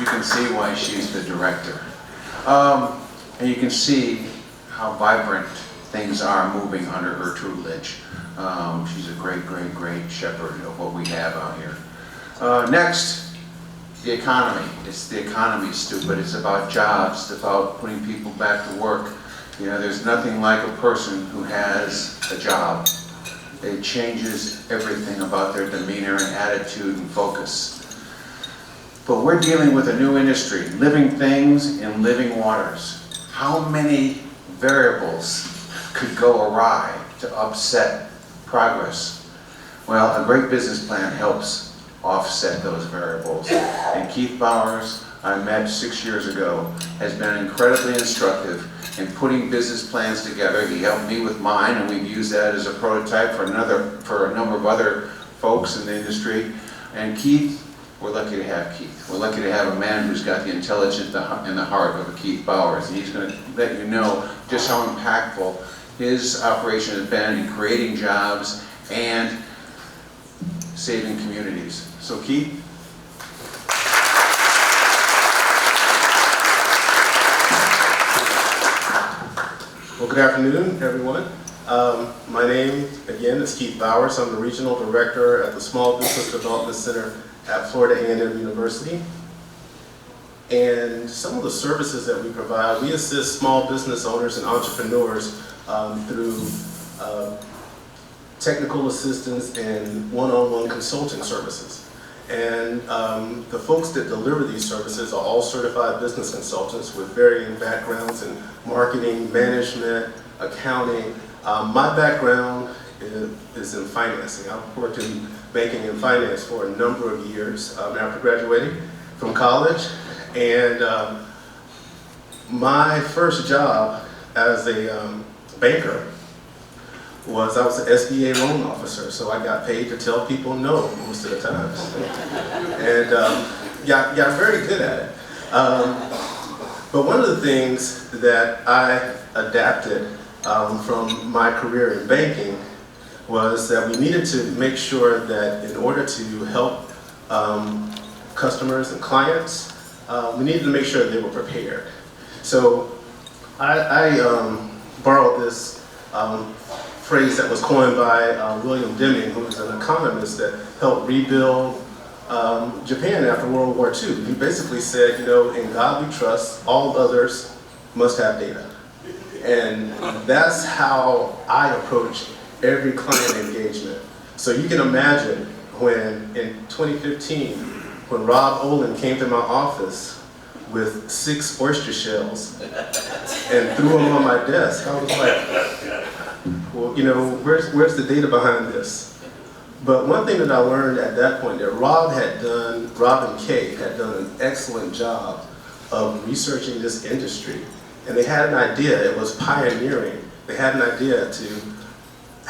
you can see why she's the director. And you can see how vibrant things are moving under her tutelage. She's a great, great, great shepherd of what we have out here. Next, the economy. It's the economy, stupid. It's about jobs. It's about putting people back to work. You know, there's nothing like a person who has a job. It changes everything about their demeanor and attitude and focus. But we're dealing with a new industry, living things in living waters. How many variables could go awry to upset progress? Well, a great business plan helps offset those variables. And Keith Bowers, I met 6 years ago, has been incredibly instructive in putting business plans together. He helped me with mine, and we've used that as a prototype for a number of other folks in the industry. And Keith, we're lucky to have Keith. We're lucky to have a man who's got the intelligence and the heart of a Keith Bowers. And he's going to let you know just how impactful his operation has been in creating jobs and saving communities. So Keith? Well, good afternoon, everyone. My name, again, is Keith Bowers. I'm the Regional Director at the Small Business Development Center at Florida A&M University. And some of the services that we provide, we assist small business owners and entrepreneurs through technical assistance and one-on-one consulting services. And the folks that deliver these services are all certified business consultants with varying backgrounds in marketing, management, accounting. My background is in financing. I've worked in banking and finance for a number of years after graduating from college. And my first job as a banker was I was an SBA loan officer, so I got paid to tell people no most of the times, and got very good at it. But one of the things that I adapted from my career in banking was that we needed to make sure that in order to help customers and clients, we needed to make sure they were prepared. So I borrowed this phrase that was coined by William Deming, who was an economist that helped rebuild Japan after World War II. He basically said, you know, in God we trust, all others must have data. And that's how I approach every client engagement. So you can imagine when in 2015, when Rob Olin came to my office with 6 oyster shells and threw them on my desk, I was like, well, you know, where's the data behind this? But one thing that I learned at that point, that Rob and Kay had done an excellent job of researching this industry. And they had an idea, it was pioneering. They had an idea to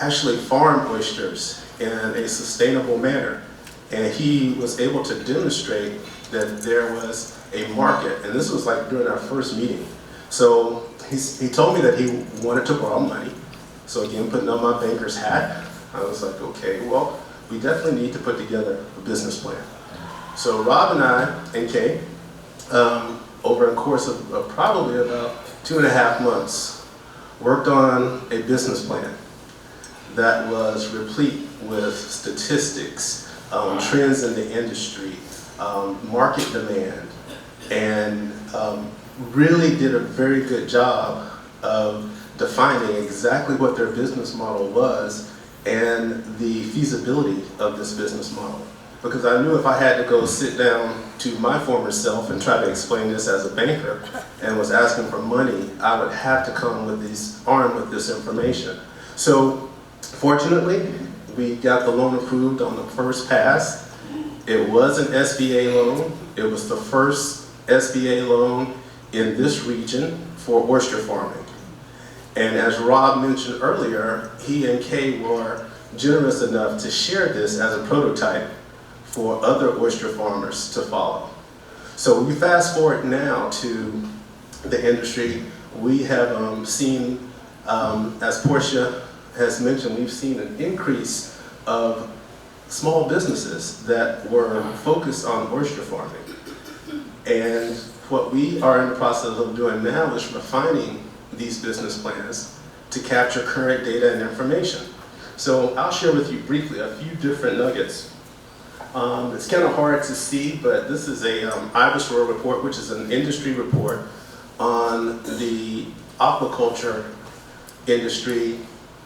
actually farm oysters in a sustainable manner. And he was able to demonstrate that there was a market. And this was like during our first meeting. So he told me that he wanted to borrow money. So again, putting on my banker's hat, I was like, okay, well, we definitely need to put together a business plan. So Rob and I and Kay, over a course of probably about 2.5 months, worked on a business plan that was replete with statistics, trends in the industry, market demand, and really did a very good job of defining exactly what their business model was and the feasibility of this business model. Because I knew if I had to go sit down to my former self and try to explain this as a banker and was asking for money, I would have to come with armed with this information. So fortunately, we got the loan approved on the first pass. It was an SBA loan. It was the first SBA loan in this region for oyster farming. And as Rob mentioned earlier, he and Kay were generous enough to share this as a prototype for other oyster farmers to follow. So we fast forward now to the industry. We have seen, as Portia has mentioned, we've seen an increase of small businesses that were focused on oyster farming. And what we are in the process of doing now is refining these business plans to capture current data and information. So I'll share with you briefly a few different nuggets. It's kind of hard to see, but this is a Ivesroar report, which is an industry report on the aquaculture industry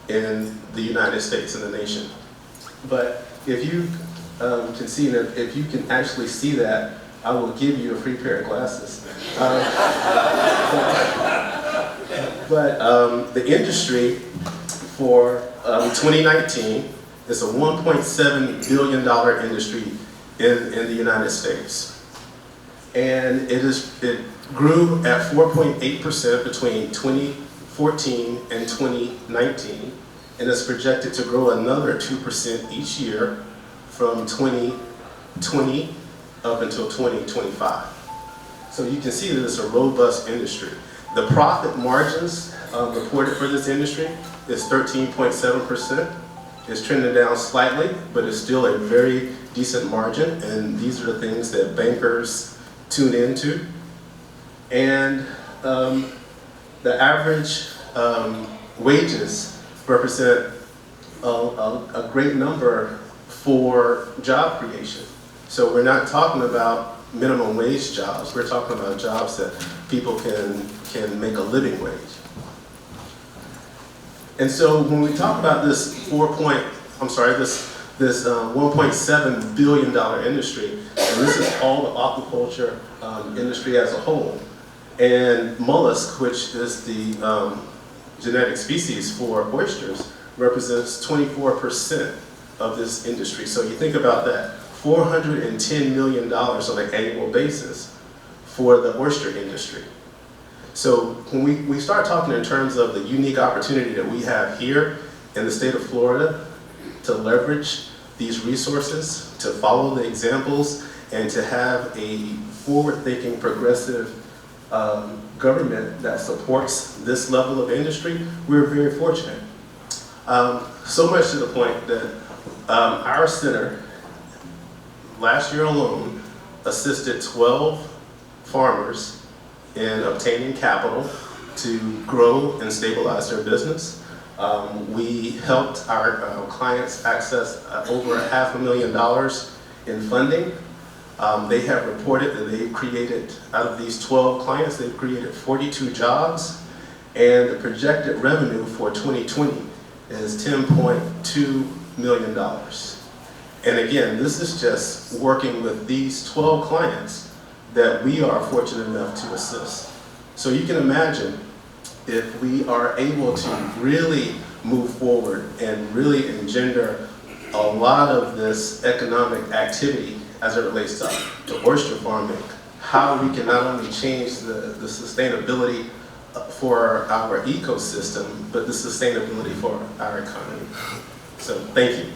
in the United States and the nation. But if you can see, and if you can actually see that, I will give you a free pair of glasses. But the industry for 2019 is a $1.7 billion industry in the United States. And it grew at 4.8% between 2014 and 2019, and is projected to grow another 2% each year from 2020 up until 2025. So you can see that it's a robust industry. The profit margins reported for this industry is 13.7%. It's trending down slightly, but it's still a very decent margin, and these are the things that bankers tune into. And the average wages represent a great number for job creation. So we're not talking about minimum wage jobs, we're talking about jobs that people can make a living wage. And so when we talk about this this $1.7 billion industry, and this is all the aquaculture industry as a whole, and mollusk, which is the genetic species for oysters, represents 24% of this industry. So you think about that, $410 million on an annual basis for the oyster industry. So when we start talking in terms of the unique opportunity that we have here in the state of Florida to leverage these resources, to follow the examples, and to have a forward-thinking, progressive government that supports this level of industry, we're very fortunate. So much to the point that our center, last year alone, assisted 12 farmers in obtaining capital to grow and stabilize their business. We helped our clients access over $500,000 in funding. They have reported that they've created, out of these 12 clients, they've created 42 jobs, and the projected revenue for 2020 is $10.2 million. And again, this is just working with these 12 clients that we are fortunate enough to assist. So you can imagine if we are able to really move forward and really engender a lot of this economic activity as it relates to oyster farming, how we can not only change the sustainability for our ecosystem, but the sustainability for our economy. So thank you.